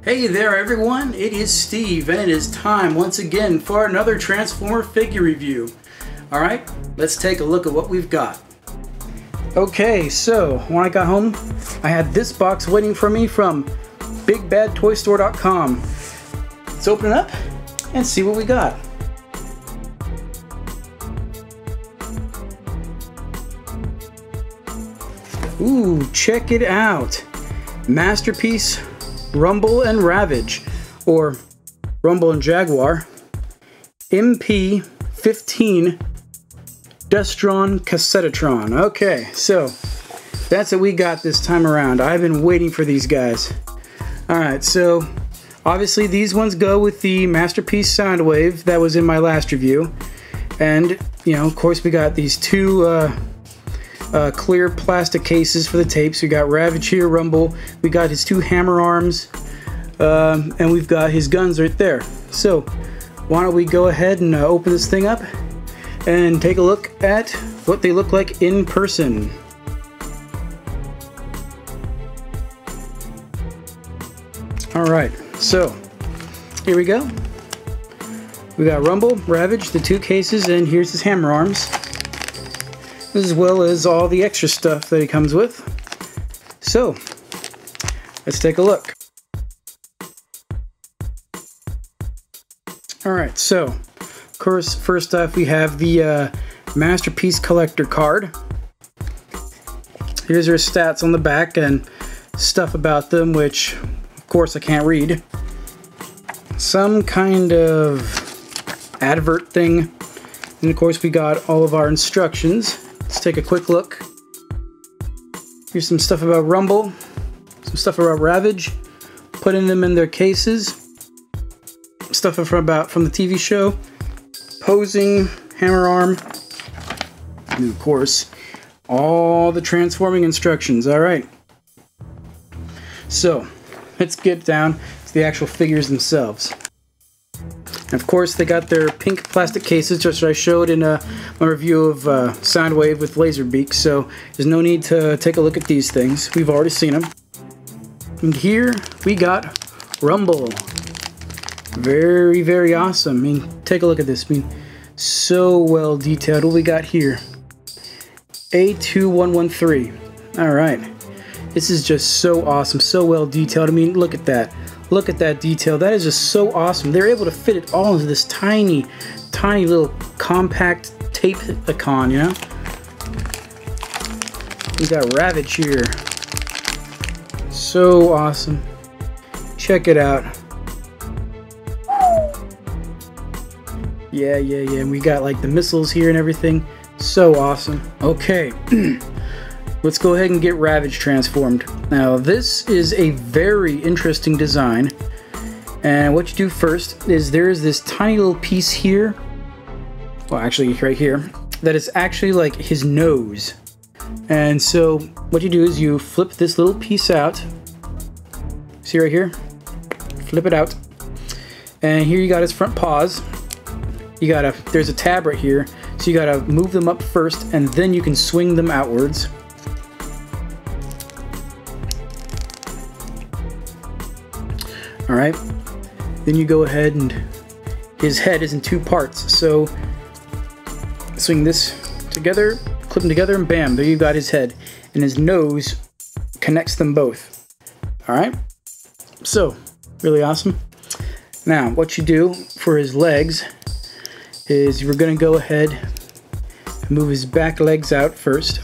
Hey there everyone, it is Steve and it is time once again for another Transformer figure review. Alright, let's take a look at what we've got. Okay, so when I got home, I had this box waiting for me from BigBadToyStore.com. Let's open it up and see what we got. Ooh, check it out. Masterpiece Rumble and Ravage, or Rumble and Jaguar, MP-15 Destron Cassettatron. Okay, so that's what we got this time around. I've been waiting for these guys. Alright, so obviously these ones go with the Masterpiece Soundwave that was in my last review. And, you know, of course we got these two clear plastic cases for the tapes. We got Ravage here, Rumble, we got his two hammer arms, and we've got his guns right there. So why don't we go ahead and open this thing up and take a look at what they look like in person. Alright, so here we go. We got Rumble, Ravage, the two cases, and here's his hammer arms, as well as all the extra stuff that he comes with. So let's take a look. Alright, so of course first off we have the Masterpiece Collector card. Here's their stats on the back and stuff about them, which of course I can't read. Some kind of advert thing, and of course we got all of our instructions. Let's take a quick look. Here's some stuff about Rumble, some stuff about Ravage, putting them in their cases, stuff from the TV show, posing, hammer arm, and of course all the transforming instructions. Alright, so let's get down to the actual figures themselves. And of course they got their pink plastic cases, just as I showed in my review of Soundwave with laser beaks, so there's no need to take a look at these things. We've already seen them. And here we got Rumble. Very, very awesome. I mean, take a look at this. I mean, so well detailed. What we got here? A2113. Alright. This is just so awesome, so well detailed. I mean, look at that. Look at that detail. That is just so awesome. They're able to fit it all into this tiny, tiny little compact tape-a-con, you know? We got Ravage here. So awesome. Check it out. Yeah. And we got like the missiles here and everything. So awesome. Okay. Let's go ahead and get Ravage transformed. Now this is a very interesting design, and what you do first is there is this tiny little piece here, well actually right here, that is actually like his nose. And so what you do is you flip this little piece out, see right here, flip it out, and here you got his front paws. There's a tab right here, so you gotta move them up first and then you can swing them outwards. Alright, then you go ahead and his head is in two parts, so swing this together, clip them together, and bam, there you got his head, and his nose connects them both. Alright, so really awesome. Now what you do for his legs is we're going to go ahead and move his back legs out first,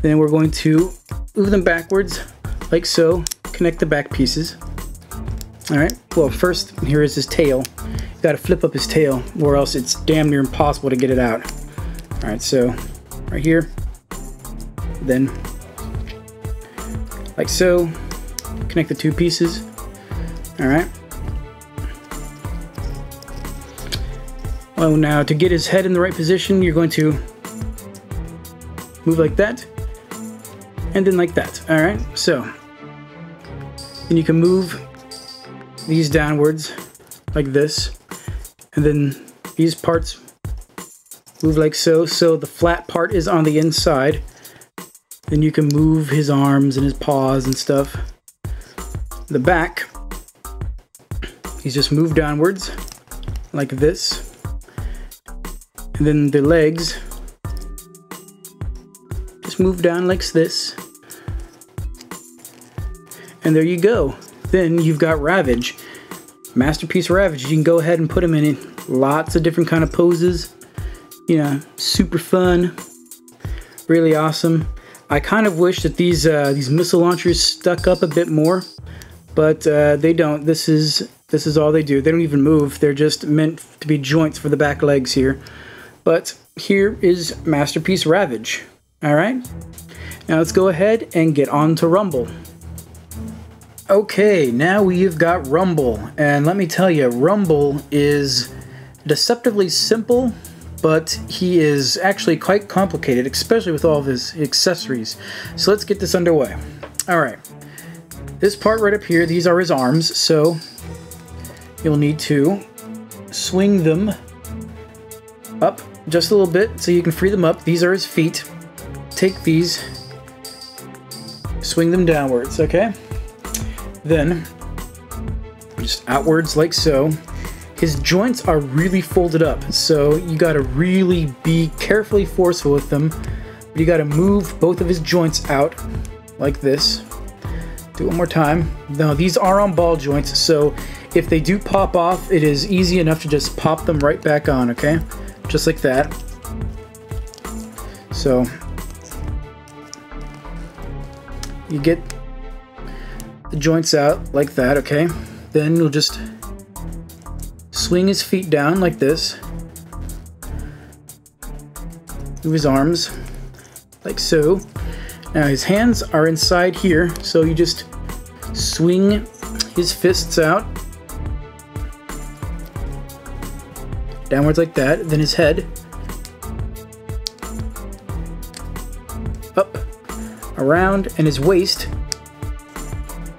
then we're going to move them backwards like so. Connect the back pieces. Alright, well first here is his tail. You gotta flip up his tail or else it's damn near impossible to get it out. Alright, so right here, then like so, connect the two pieces. Alright. Well, now to get his head in the right position, you're going to move like that and then like that. Alright, so then you can move these downwards like this, and then these parts move like so, so the flat part is on the inside. Then you can move his arms and his paws and stuff The back, he's just moved downwards like this. And then the legs just move down like this. And there you go. Then you've got Ravage. Masterpiece Ravage. You can go ahead and put him in lots of different kind of poses. You know, super fun. Really awesome. I kind of wish that these missile launchers stuck up a bit more, but they don't. This is all they do. They don't even move. They're just meant to be joints for the back legs here. But here is Masterpiece Ravage. All right. Now let's go ahead and get on to Rumble. Okay, now we've got Rumble, and let me tell you, Rumble is deceptively simple, but he is actually quite complicated, especially with all of his accessories. So let's get this underway. Alright, this part right up here, these are his arms, so you'll need to swing them up just a little bit so you can free them up. These are his feet. Take these, swing them downwards, okay? Then, just outwards like so. His joints are really folded up, so you gotta really be carefully forceful with them. But you gotta move both of his joints out like this. Do it one more time. Now these are on ball joints, so if they do pop off, it is easy enough to just pop them right back on, okay? Just like that. So you get the joints out like that, okay? Then you'll just swing his feet down like this. Move his arms like so. Now his hands are inside here, so you just swing his fists out downwards like that. Then his head up, around, and his waist.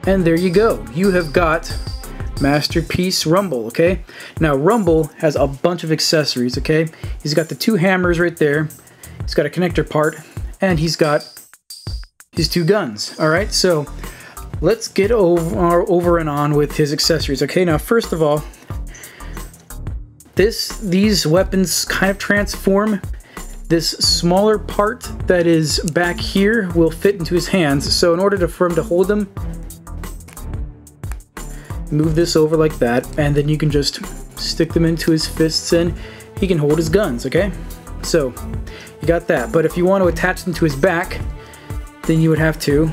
And there you go. You have got Masterpiece Rumble, okay? Now, Rumble has a bunch of accessories, okay? He's got the two hammers right there. He's got a connector part, and he's got his two guns, all right? So, let's get over and on with his accessories, okay? Now, first of all, these weapons kind of transform. This smaller part that is back here will fit into his hands. So, in order for him to hold them, move this over like that, and then you can just stick them into his fists and he can hold his guns, okay? So, you got that. But if you want to attach them to his back, then you would have to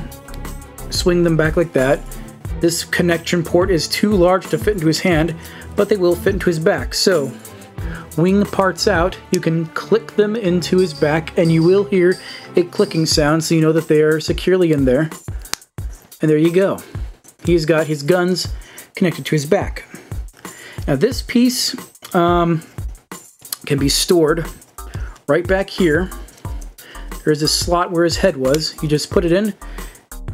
swing them back like that. This connection port is too large to fit into his hand, but they will fit into his back. So, wing parts out, you can click them into his back, and you will hear a clicking sound, so you know that they are securely in there. And there you go. He's got his guns connected to his back. Now this piece can be stored right back here. There's a slot where his head was. You just put it in,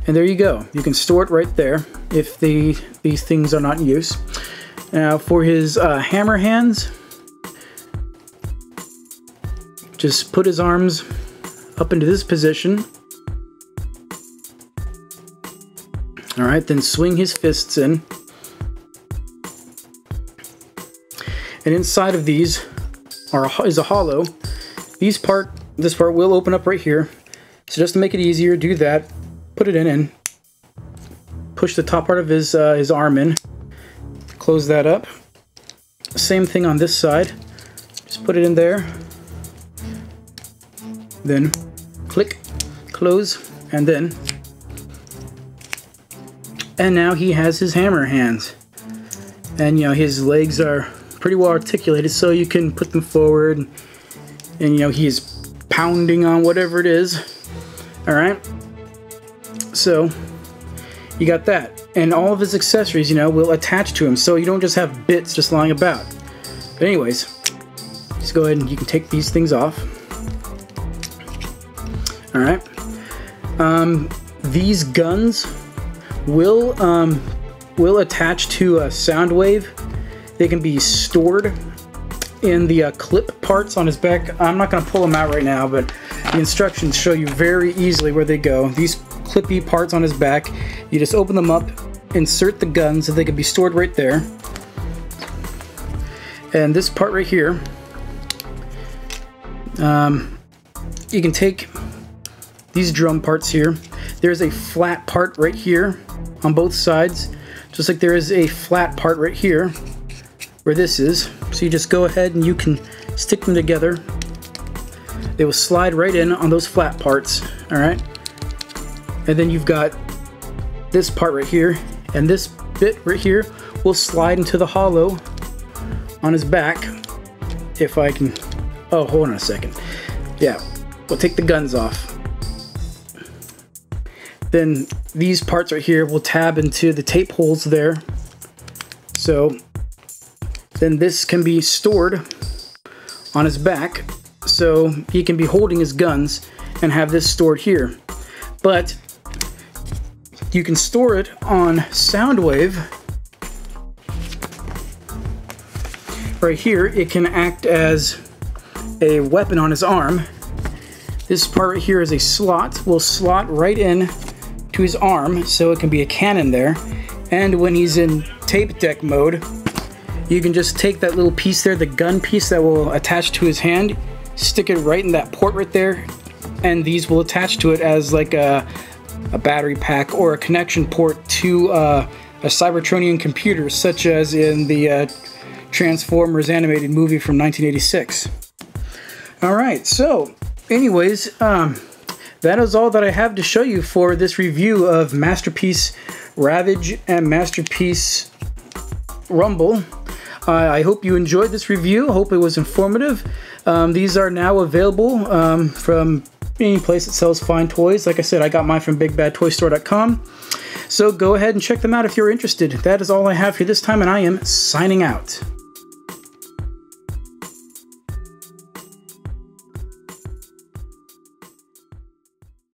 and there you go. You can store it right there if these things are not in use. Now for his hammer hands, just put his arms up into this position. Alright, then swing his fists in. And inside of these is a hollow. This part will open up right here. So just to make it easier, do that. Put it in and push the top part of his arm in. Close that up. Same thing on this side. Just put it in there. Then click, close, and then. And now he has his hammer hands. And you know, his legs are pretty well articulated, so you can put them forward, and you know, he is pounding on whatever it is. Alright, so you got that, and all of his accessories, you know, will attach to him, so you don't just have bits just lying about. But anyways, just go ahead and you can take these things off. Alright, these guns will attach to a sound wave. They can be stored in the clip parts on his back. I'm not going to pull them out right now, but the instructions show you very easily where they go. These clippy parts on his back, you just open them up insert the guns so they can be stored right there. And this part right here, you can take these drum parts here. There's a flat part right here on both sides, just like there is a flat part right here where this is. So you just go ahead and you can stick them together. They will slide right in on those flat parts, all right? And then you've got this part right here, and this bit right here will slide into the hollow on his back. If I can, oh, hold on a second. Yeah, we'll take the guns off. Then these parts right here will tab into the tape holes there. So then this can be stored on his back, so he can be holding his guns and have this stored here. But you can store it on Soundwave. Right here, it can act as a weapon on his arm. This part right here is a slot, will slot right in to his arm, so it can be a cannon there. And when he's in tape deck mode, you can just take that little piece there, the gun piece that will attach to his hand, stick it right in that port right there, and these will attach to it as like a battery pack or a connection port to a Cybertronian computer, such as in the Transformers animated movie from 1986. Alright, so anyways, that is all that I have to show you for this review of Masterpiece Ravage and Masterpiece Rumble. I hope you enjoyed this review. I hope it was informative. These are now available from any place that sells fine toys. Like I said, I got mine from BigBadToyStore.com. So go ahead and check them out if you're interested. That is all I have for this time, and I am signing out.